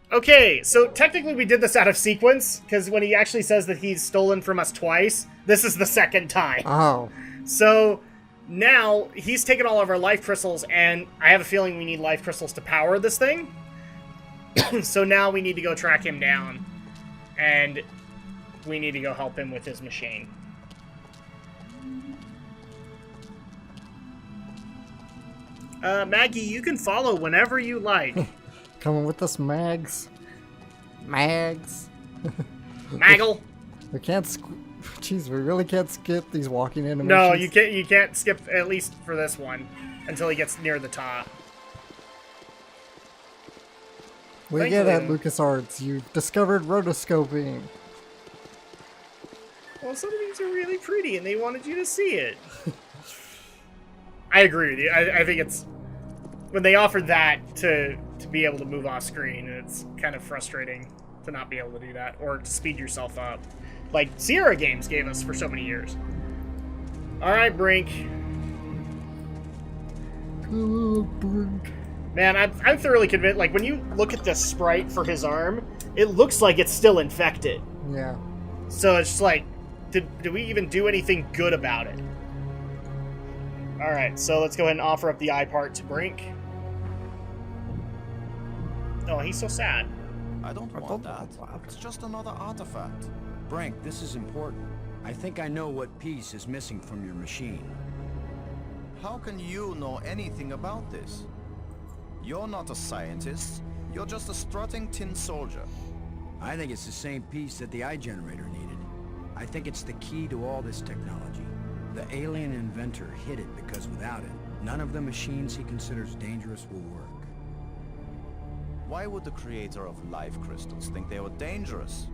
Okay, so technically we did this out of sequence, because when he actually says that he's stolen from us twice, this is the second time. Oh. So now he's taken all of our life crystals, and I have a feeling we need life crystals to power this thing. So now we need to go track him down, and we need to go help him with his machine. Maggie, you can follow whenever you like. Coming with us, Mags. Mags. Maggle. We can't. Jeez, we really can't skip these walking animations. No, you can't. You can't skip, at least for this one, until he gets near the top. We get at LucasArts. You've discovered rotoscoping. Well, some of these are really pretty, and they wanted you to see it. I agree with you. I think it's when they offered that to be able to move off screen, it's kind of frustrating to not be able to do that, or to speed yourself up, like Sierra Games gave us for so many years. All right, Brink. Oh, Brink. Man, I'm thoroughly convinced. Like when you look at the sprite for his arm, it looks like it's still infected. Yeah. So it's just like, did we even do anything good about it? All right, so let's go ahead and offer up the eye part to Brink. Oh, he's so sad. I don't want that. It's just another artifact. Brink, this is important. I think I know what piece is missing from your machine. How can you know anything about this? You're not a scientist. You're just a strutting tin soldier. I think it's the same piece that the eye generator needed. I think it's the key to all this technology. The alien inventor hid it because without it, none of the machines he considers dangerous will work. Why would the creator of life crystals think they were dangerous?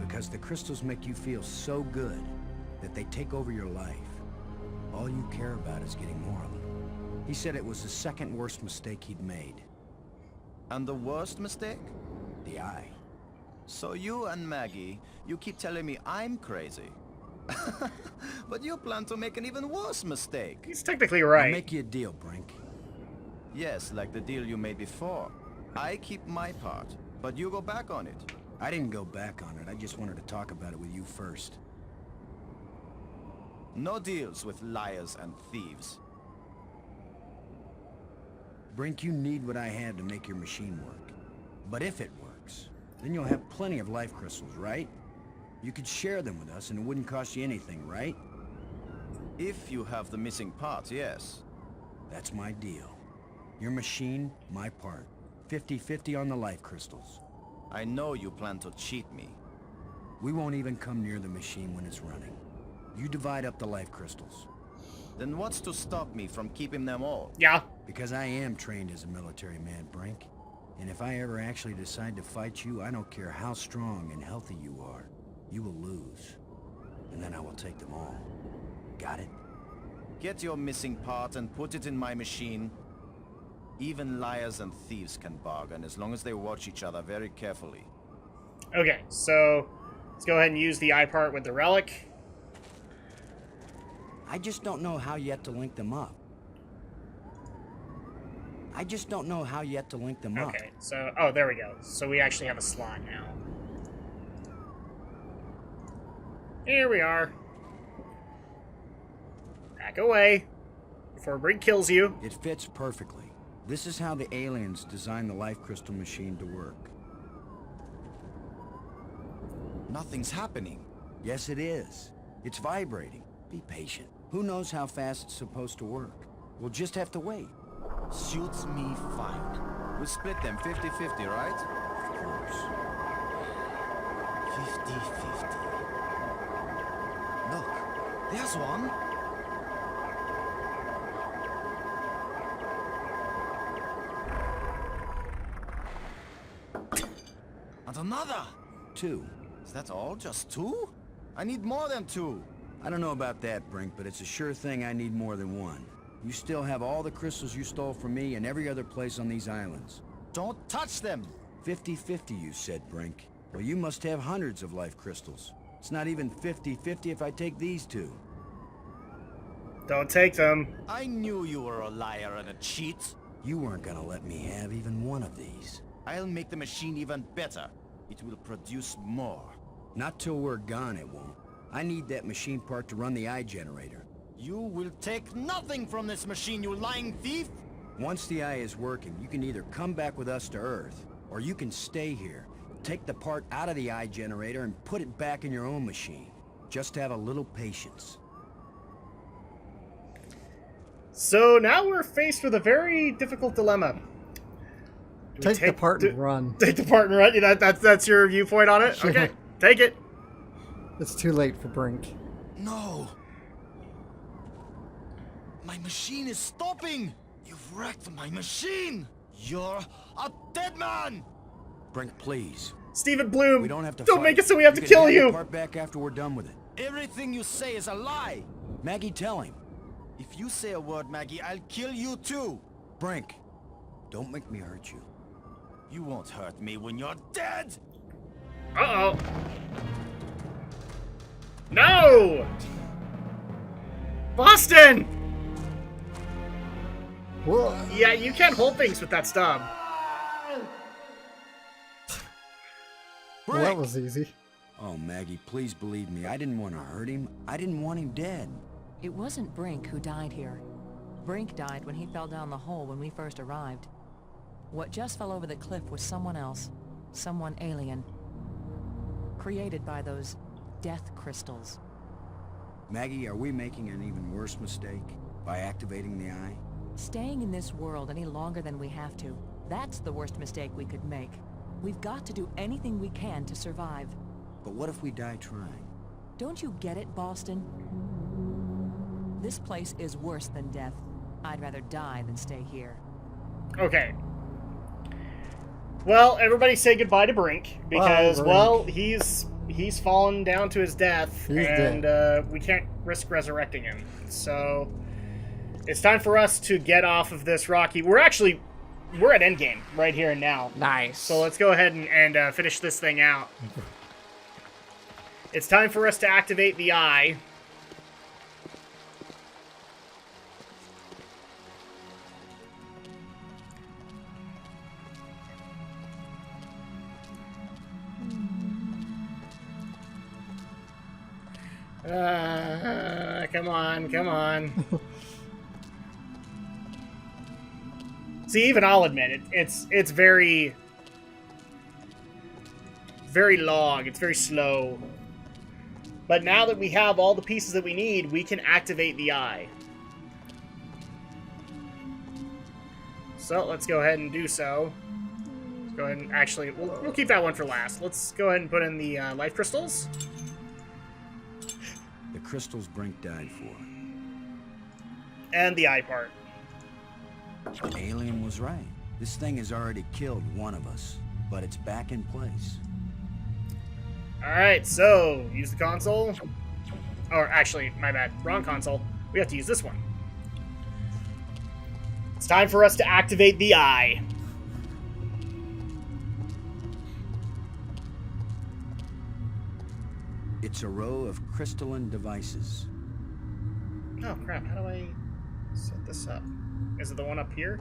Because the crystals make you feel so good that they take over your life. All you care about is getting more of them. He said it was the second worst mistake he'd made. And the worst mistake? The eye. So you and Maggie, you keep telling me I'm crazy. But you plan to make an even worse mistake. He's technically right. I'll make you a deal, Brink. Yes, like the deal you made before. I keep my part, but you go back on it. I didn't go back on it. I just wanted to talk about it with you first. No deals with liars and thieves. Brink, you need what I had to make your machine work. But if it works, then you'll have plenty of life crystals, right? You could share them with us and it wouldn't cost you anything, right? If you have the missing parts, yes. That's my deal. Your machine, my part. 50-50 on the life crystals. I know you plan to cheat me. We won't even come near the machine when it's running. You divide up the life crystals. Then what's to stop me from keeping them all? Yeah. Because I am trained as a military man, Brink. And if I ever actually decide to fight you, I don't care how strong and healthy you are. You will lose. And then I will take them all. Got it? Get your missing part and put it in my machine. Even liars and thieves can bargain as long as they watch each other very carefully. Okay, so let's go ahead and use the eye part with the relic. I just don't know how yet to link them up. Okay, so, oh, there we go. So we actually have a slot now. Here we are. Back away before Brink kills you. It fits perfectly. This is how the aliens designed the life crystal machine to work. Nothing's happening. Yes, it is. It's vibrating. Be patient. Who knows how fast it's supposed to work? We'll just have to wait. Suits me fine. We split them 50-50, right? Of course. 50-50. Look, there's one. And another. 2. Is that all? Just 2? I need more than 2. I don't know about that, Brink, but it's a sure thing I need more than 1. You still have all the crystals you stole from me and every other place on these islands. Don't touch them! 50-50, you said, Brink. Well, you must have hundreds of life crystals. It's not even 50-50 if I take these 2. Don't take them. I knew you were a liar and a cheat. You weren't gonna let me have even one of these. I'll make the machine even better. It will produce more. Not till we're gone, it won't. I need that machine part to run the eye generator. You will take nothing from this machine, you lying thief! Once the eye is working, you can either come back with us to Earth, or you can stay here, take the part out of the eye generator and put it back in your own machine. Just have a little patience. So now we're faced with a very difficult dilemma. Do we Take the part and run. Take the part and run? Yeah, that's your viewpoint on it? Yeah. Okay, take it. It's too late for Brink. No! My machine is stopping! You've wrecked my machine! You're a dead man! Brink, please. Stephen Bloom, We don't have to don't fight. make it so we have to can kill hand the you! part back after we're done with it. Everything you say is a lie! Maggie, tell him. If you say a word, Maggie, I'll kill you too! Brink, don't make me hurt you. You won't hurt me when you're dead! Uh-oh. No! Boston! Whoa. Yeah, you can't hold things with that stub. Well, that was easy. Oh, Maggie, please believe me. I didn't want to hurt him. I didn't want him dead. It wasn't Brink who died here. Brink died when he fell down the hole when we first arrived. What just fell over the cliff was someone else. Someone alien. Created by those death crystals. Maggie, are we making an even worse mistake by activating the eye? Staying in this world any longer than we have to. That's the worst mistake we could make. We've got to do anything we can to survive. But what if we die trying? Don't you get it, Boston? This place is worse than death. I'd rather die than stay here. Okay. Well, everybody say goodbye to Brink because, Bye, Brink. well, he's fallen down to his death, He's and we can't risk resurrecting him. So it's time for us to get off of this rocky. We're at endgame right here and now. Nice. So let's go ahead and finish this thing out. It's time for us to activate the eye. Come on, come on. See, even I'll admit it. It's very long. It's very slow. But now that we have all the pieces that we need, we can activate the eye. So let's go ahead and do so. Let's go ahead and actually, we'll keep that one for last. Let's go ahead and put in the life crystals. The crystals Brink died for. And the eye part. The alien was right. This thing has already killed one of us, but it's back in place. Alright, so use the console. Or actually, my bad, wrong console. We have to use this one. It's time for us to activate the eye. It's a row of crystalline devices. Oh crap, how do I set this up? Is it the one up here?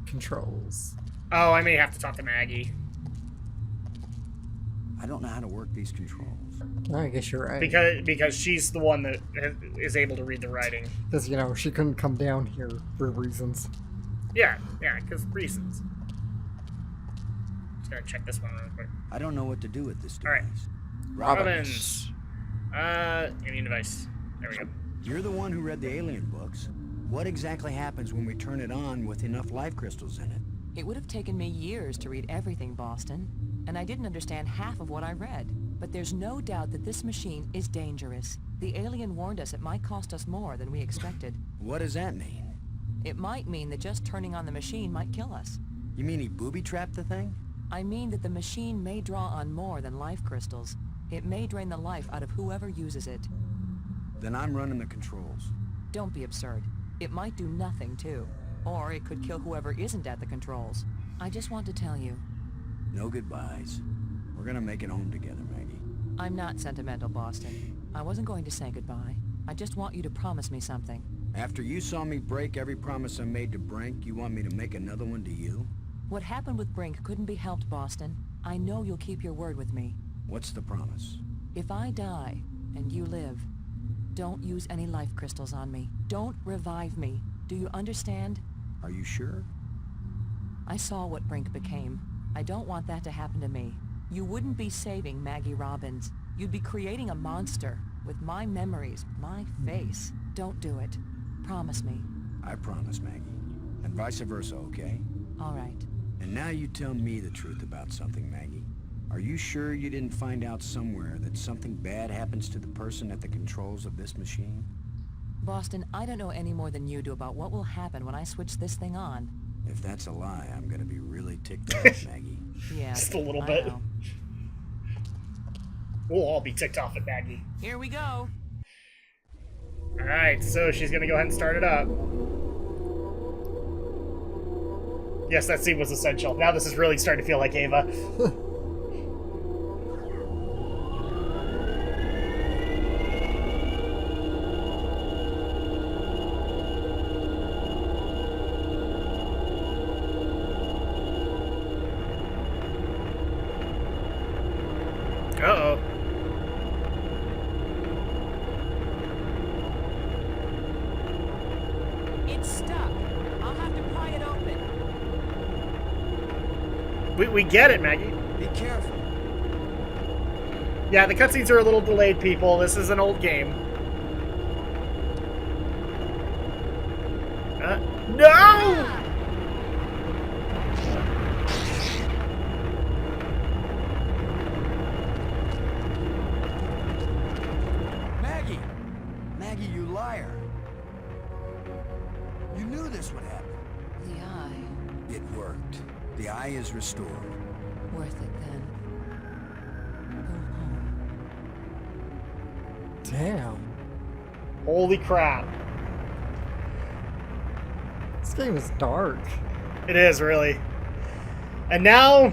Controls. Oh, I may have to talk to Maggie. I don't know how to work these controls. I guess you're right. Because she's the one that is able to read the writing. Because, you know, she couldn't come down here for reasons. Yeah, because reasons. Just gotta check this one real quick. I don't know what to do with this All right. device. Robins. Alien device. There we go. You're the one who read the alien books. What exactly happens when we turn it on with enough life crystals in it? It would have taken me years to read everything, Boston, and I didn't understand half of what I read. But there's no doubt that this machine is dangerous. The alien warned us it might cost us more than we expected. What does that mean? It might mean that just turning on the machine might kill us. You mean he booby-trapped the thing? I mean that the machine may draw on more than life crystals. It may drain the life out of whoever uses it. Then I'm running the controls. Don't be absurd. It might do nothing, too. Or it could kill whoever isn't at the controls. I just want to tell you, No goodbyes. We're gonna make it home together, Maggie. I'm not sentimental, Boston. I wasn't going to say goodbye. I just want you to promise me something. After you saw me break every promise I made to Brink, you want me to make another one to you? What happened with Brink couldn't be helped, Boston. I know you'll keep your word with me. What's the promise? If I die, and you live, don't use any life crystals on me. Don't revive me. Do you understand? Are you sure? I saw what Brink became. I don't want that to happen to me. You wouldn't be saving Maggie Robbins. You'd be creating a monster with my memories, my face. Don't do it. Promise me. I promise, Maggie. And vice versa, okay? All right. And now you tell me the truth about something, Maggie. Are you sure you didn't find out somewhere that something bad happens to the person at the controls of this machine? Boston, I don't know any more than you do about what will happen when I switch this thing on. If that's a lie, I'm gonna be really ticked off, Maggie. Yeah, Just a little I bit. know. We'll all be ticked off at Maggie. Here we go. Alright, so she's gonna go ahead and start it up. Yes, that scene was essential. Now this is really starting to feel like Ava. Uh-oh. It's stuck. I'll have to pry it open. We get it, Maggie. Be careful. Yeah, the cutscenes are a little delayed, people. This is an old game. No! Maggie! Maggie, you liar! You knew this would happen. The eye. It worked. The eye is restored. Worth it then. Go home. Damn. Holy crap. This game is dark. It is, really. And now...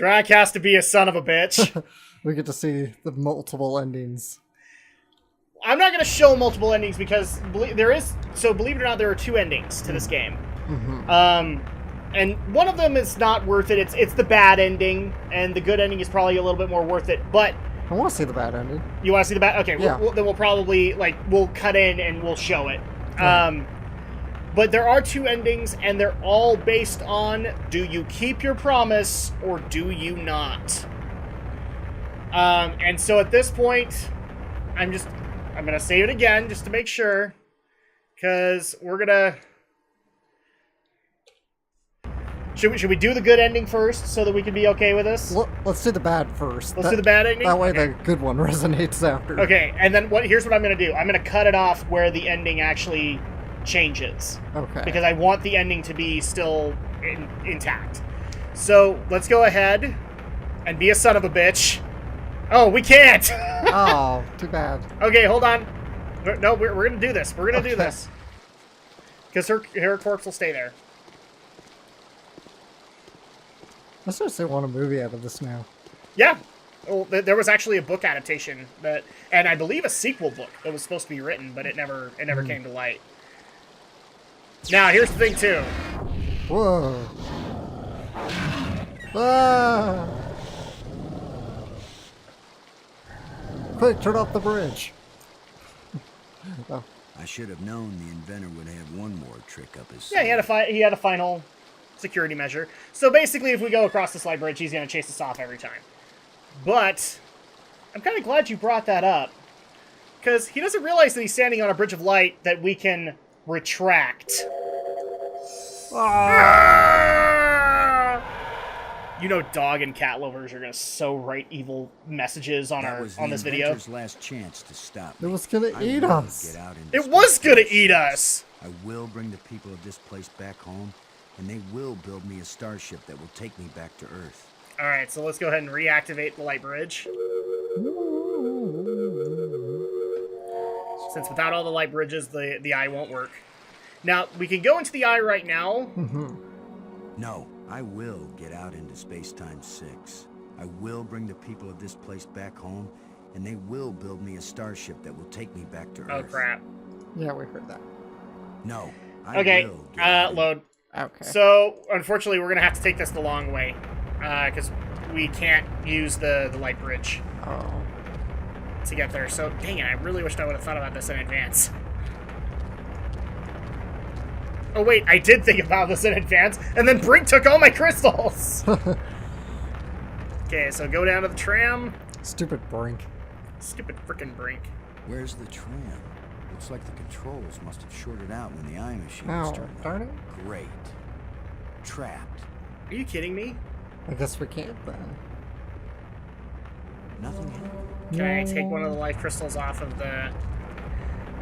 Drak has to be a son of a bitch. We get to see the multiple endings. I'm not going to show multiple endings because there is... So, believe it or not, there are 2 endings to this game. Mm-hmm. And one of them is not worth it. It's the bad ending, and the good ending is probably a little bit more worth it. But I want to see the bad ending. you want to see the bad? Okay, Yeah. then we'll probably we'll cut in and we'll show it. Yeah. But there are 2 endings, and they're all based on: do you keep your promise or do you not? And so at this point, I'm gonna save it again just to make sure, because we're gonna. Should we do the good ending first so that we can be okay with this? Let's do the bad first. Let's do the bad ending? That way Okay. the good one resonates after. Okay, and then here's what I'm going to do. I'm going to cut it off where the ending actually changes. Okay. Because I want the ending to be still intact. So, let's go ahead and be a son of a bitch. Oh, we can't! Oh, too bad. Okay, hold on. No, we're going to do this. We're going to do Okay. this. Because her corpse will stay there. I seriously want a movie out of this now. Yeah. Well, there was actually a book adaptation and I believe a sequel book that was supposed to be written, but it never came to light. Now, here's the thing too. Whoa. Ah! Quick, turn off the bridge. Oh. I should have known the inventor would have one more trick up his Yeah, sleeve. he had a final security measure. So basically, if we go across the slide bridge, he's going to chase us off every time. But I'm kind of glad you brought that up, because he doesn't realize that he's standing on a bridge of light that we can retract. You know, dog and cat lovers are going to so write evil messages on That was this the video. inventor's last chance to stop It me. was gonna I eat will us. get out into It was space going to time eat 6. us. I will bring the people of this place back home, and they will build me a starship that will take me back to Earth. All right, so let's go ahead and reactivate the light bridge. Since without all the light bridges, the eye won't work. Now, we can go into the eye right now. No, I will get out into space-time 6. I will bring the people of this place back home, and they will build me a starship that will take me back to Earth. Oh crap. Yeah, we heard that. No, I Okay, will get out of load. Okay. So, unfortunately, we're gonna have to take this the long way, because we can't use the light bridge Oh. to get there. So, dang it, I really wished I would have thought about this in advance. Oh wait, I did think about this in advance, and then Brink took all my crystals! Okay, so go down to the tram. Stupid Brink. Stupid frickin' Brink. Where's the tram? Looks like the controls must have shorted out when the eye machine was Oh, turned darn on. it. Great. Trapped. Are you kidding me? I guess we can't then. Nothing happened. Can I take one of the life crystals off of the...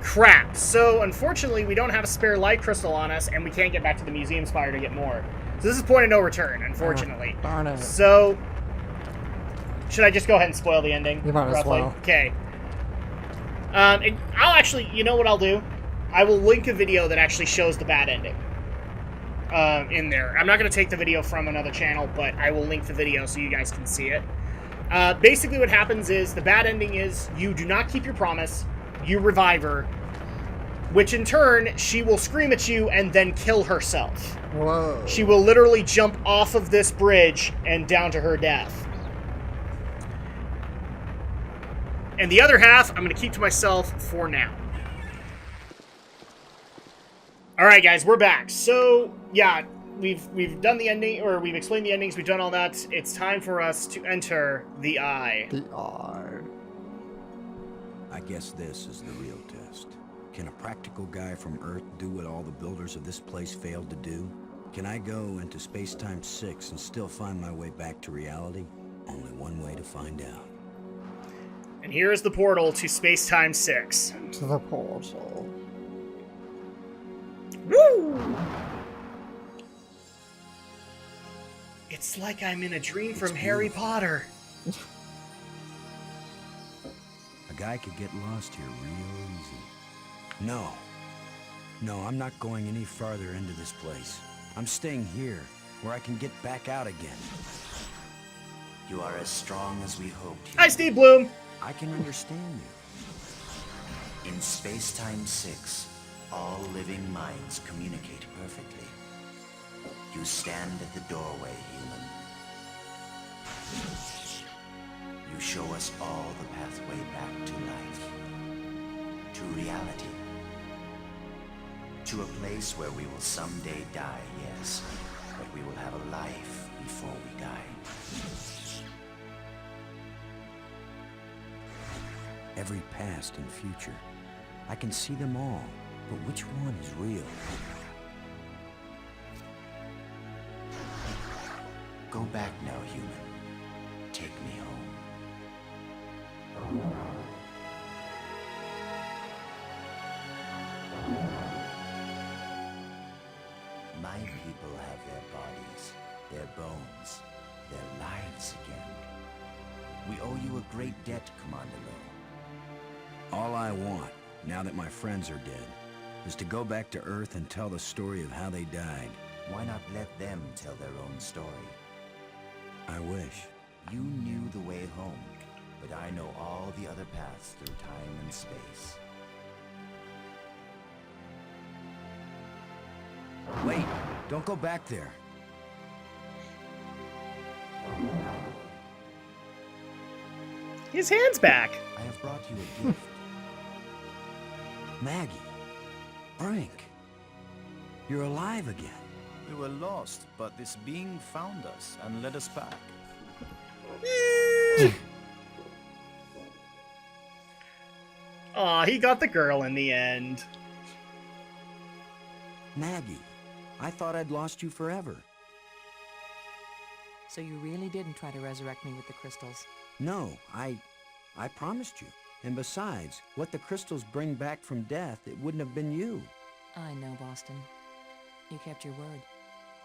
Crap! So, unfortunately, we don't have a spare life crystal on us, and we can't get back to the museum spire to get more. So this is point of no return, unfortunately. Oh, darn it. So... Should I just go ahead and spoil the ending? You might as well. Okay. And I'll actually... You know what I'll do? I will link a video that actually shows the bad ending. In there. I'm not going to take the video from another channel, but I will link the video so you guys can see it. Basically what happens is, the bad ending is, you do not keep your promise, you revive her, which in turn, she will scream at you and then kill herself. Whoa. She will literally jump off of this bridge and down to her death. And the other half, I'm going to keep to myself for now. Alright guys, we're back. So, yeah, we've done the ending, or we've explained the endings, we've done all that. It's time for us to enter the Eye. The Eye. I guess this is the real test. Can a practical guy from Earth do what all the builders of this place failed to do? Can I go into Space-Time 6 and still find my way back to reality? Only one way to find out. And here is the portal to Space-Time 6. To the portal. Woo! It's like I'm in a dream from Harry Potter. A guy could get lost here real easy. No. No, I'm not going any farther into this place. I'm staying here, where I can get back out again. You are as strong as we hoped. Hi, Steve Bloom. I can understand you. In Space-Time 6, all living minds communicate perfectly. You stand at the doorway, human. You show us all the pathway back to life. To reality. To a place where we will someday die, yes, but we will have a life before we die. Every past and future. I can see them all, but which one is real? Go back now, human. Take me home. My people have their bodies, their bones, their lives again. We owe you a great debt, Commander Lowe. All I want, now that my friends are dead, is to go back to Earth and tell the story of how they died. Why not let them tell their own story? I wish. You knew the way home, but I know all the other paths through time and space. Wait, don't go back there. His hand's back. I have brought you a gift. Maggie. Brink. You're alive again. We were lost, but this being found us and led us back. Aw, he got the girl in the end. Maggie, I thought I'd lost you forever. So you really didn't try to resurrect me with the crystals? No, I promised you. And besides, what the crystals bring back from death, it wouldn't have been you. I know, Boston. You kept your word.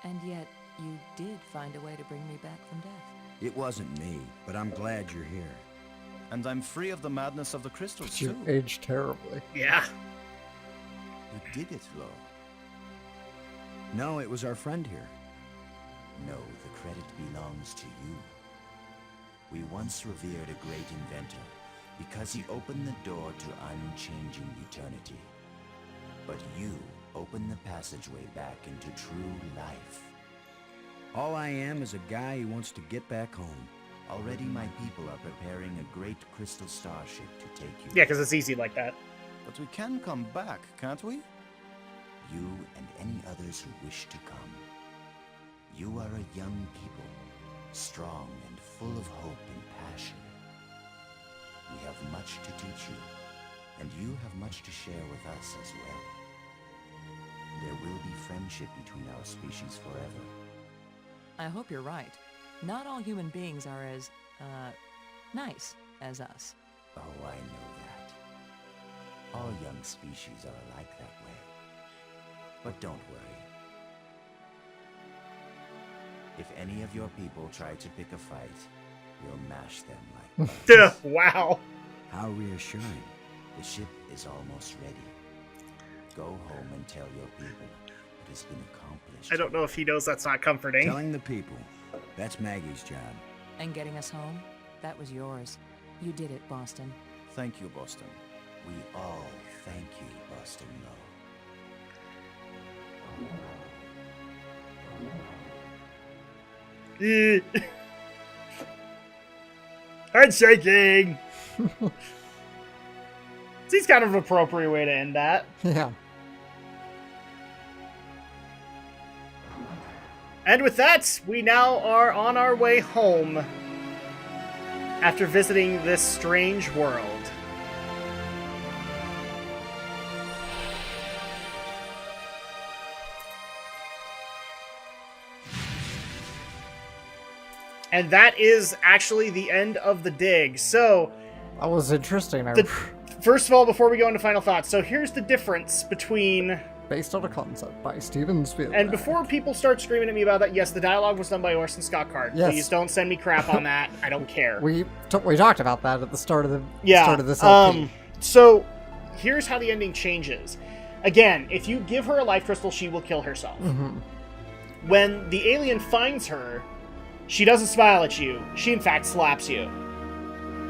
And yet, you did find a way to bring me back from death. It wasn't me, but I'm glad you're here. And I'm free of the madness of the crystals, You too. aged terribly. Yeah. You did it, Lo. No, it was our friend here. No, the credit belongs to you. We once revered a great inventor Because he opened the door to unchanging eternity. But you open the passageway back into true life. All I am is a guy who wants to get back home. Already my people are preparing a great crystal starship to take you. Yeah, because it's easy like that. But we can come back, can't we? You and any others who wish to come. You are a young people, strong and full of hope and passion. We have much to teach you, and you have much to share with us as well. There will be friendship between our species forever. I hope you're right. Not all human beings are as, nice as us. Oh, I know that. All young species are alike that way. But don't worry. If any of your people try to pick a fight, we'll mash them like bugs. Wow. How reassuring. The ship is almost ready. Go home and tell your people what has been accomplished. I don't know if he knows that's not comforting. Telling the people. That's Maggie's job. And getting us home? That was yours. You did it, Boston. Thank you, Boston. We all thank you, Boston Low. Handshaking! Seems kind of an appropriate way to end that. Yeah. And with that, we now are on our way home after visiting this strange world. And that is actually the end of the dig. So, That was interesting. first of all, before we go into final thoughts, so here's the difference between... Based on a concept by Steven Spielberg. And before people start screaming at me about that, yes, the dialogue was done by Orson Scott Card. Yes. Please don't send me crap on that. I don't care. We talked about that at the start of this LP. So, here's how the ending changes. Again, if you give her a life crystal, she will kill herself. Mm-hmm. When the alien finds her, she doesn't smile at you. She, in fact, slaps you.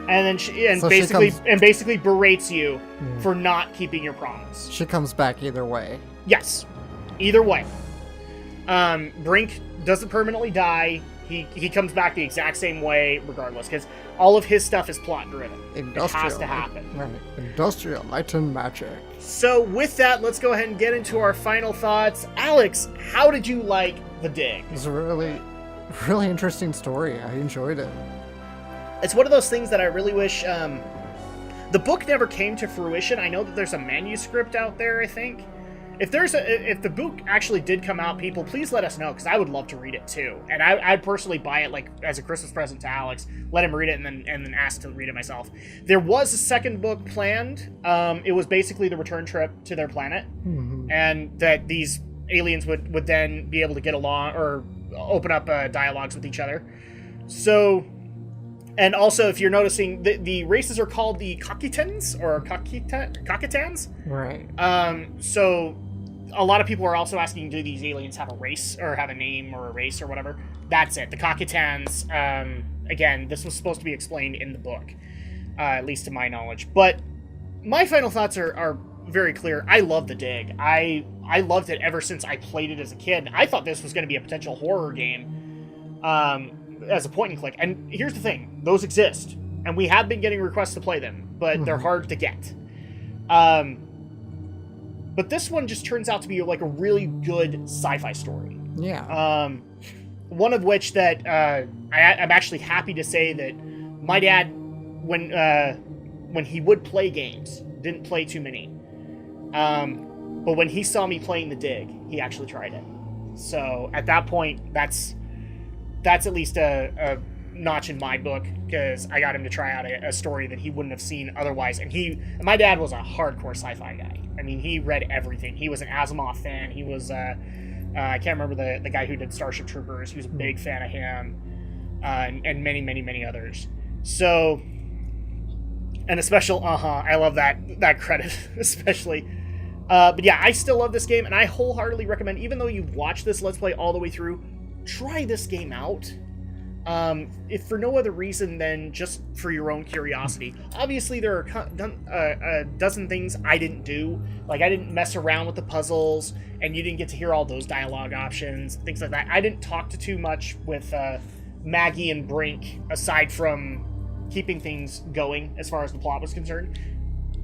And then basically berates you for not keeping your promise. She comes back either way. Yes. Either way. Brink doesn't permanently die. He comes back the exact same way regardless, because all of his stuff is plot-driven. It has to happen. Right. Industrial light and magic. So with that, let's go ahead and get into our final thoughts. Alex, how did you like The Dig? It was a really, really interesting story. I enjoyed it. It's one of those things that I really wish... the book never came to fruition. I know that there's a manuscript out there, I think. If the book actually did come out, people, please let us know, because I would love to read it too. And I'd personally buy it like as a Christmas present to Alex, let him read it, and then ask to read it myself. There was a second book planned. It was basically the return trip to their planet, and that these aliens would then be able to get along or open up dialogues with each other. So, and also, if you're noticing, the races are called the Kakitans or Kakitans. Right. So a lot of people are also asking, do these aliens have a race or have a name or a race or whatever? That's it. The Kakitans, again, this was supposed to be explained in the book, at least to my knowledge. But my final thoughts are very clear. I love The Dig. I loved it ever since I played it as a kid. I thought this was going to be a potential horror game as a point and click. And here's the thing. Those exist. And we have been getting requests to play them, but they're hard to get. But this one just turns out to be like a really good sci-fi story. Yeah. One of which that I'm actually happy to say that my dad, when he would play games, didn't play too many. But when he saw me playing The Dig, he actually tried it. So at that point, that's at least a notch in my book, because I got him to try out a story that he wouldn't have seen otherwise. And my dad was a hardcore sci-fi guy. I mean, he read everything. He was an Asimov fan. He was, I can't remember the guy who did Starship Troopers. He was a big fan of him, and many, many, many others. So, and a special, I love that credit, especially. But yeah, I still love this game, and I wholeheartedly recommend, even though you've watched this Let's Play all the way through, try this game out. if for no other reason than just for your own curiosity. Obviously, there are a dozen things I didn't do. Like, I didn't mess around with the puzzles, and you didn't get to hear all those dialogue options, things like that. I didn't talk to too much with Maggie and Brink, aside from keeping things going as far as the plot was concerned.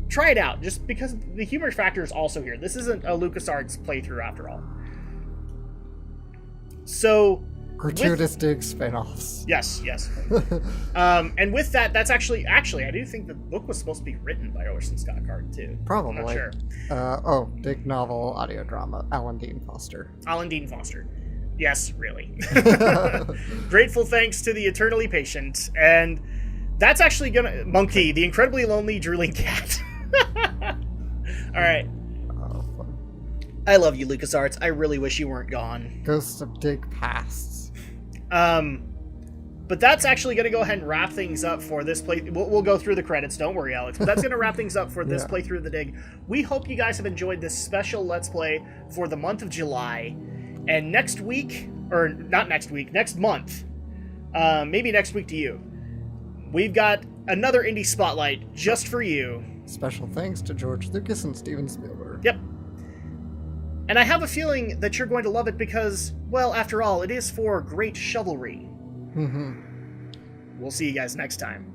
Try it out, just because the humor factor is also here. This isn't a LucasArts playthrough, after all. So... gratuitous dig spin-offs. Yes. And with that, that's actually, I do think the book was supposed to be written by Orson Scott Card, too. Probably. I'm not sure. Dig novel, audio drama, Alan Dean Foster. Alan Dean Foster. Yes, really. Grateful thanks to the eternally patient. And that's actually gonna... Monkey, the incredibly lonely drooling cat. Alright. Oh, fun. I love you, LucasArts. I really wish you weren't gone. Ghosts of Dig Pasts. But that's actually going to go ahead and wrap things up for this play. We'll go through the credits. Don't worry, Alex. But that's going to wrap things up for this playthrough of the Dig. We hope you guys have enjoyed this special Let's Play for the month of July. And next week, or not next week, next month, maybe next week to you, we've got another indie spotlight just for you. Special thanks to George Lucas and Steven Spielberg. Yep. And I have a feeling that you're going to love it because, well, after all, it is for great chivalry. Mm-hmm. We'll see you guys next time.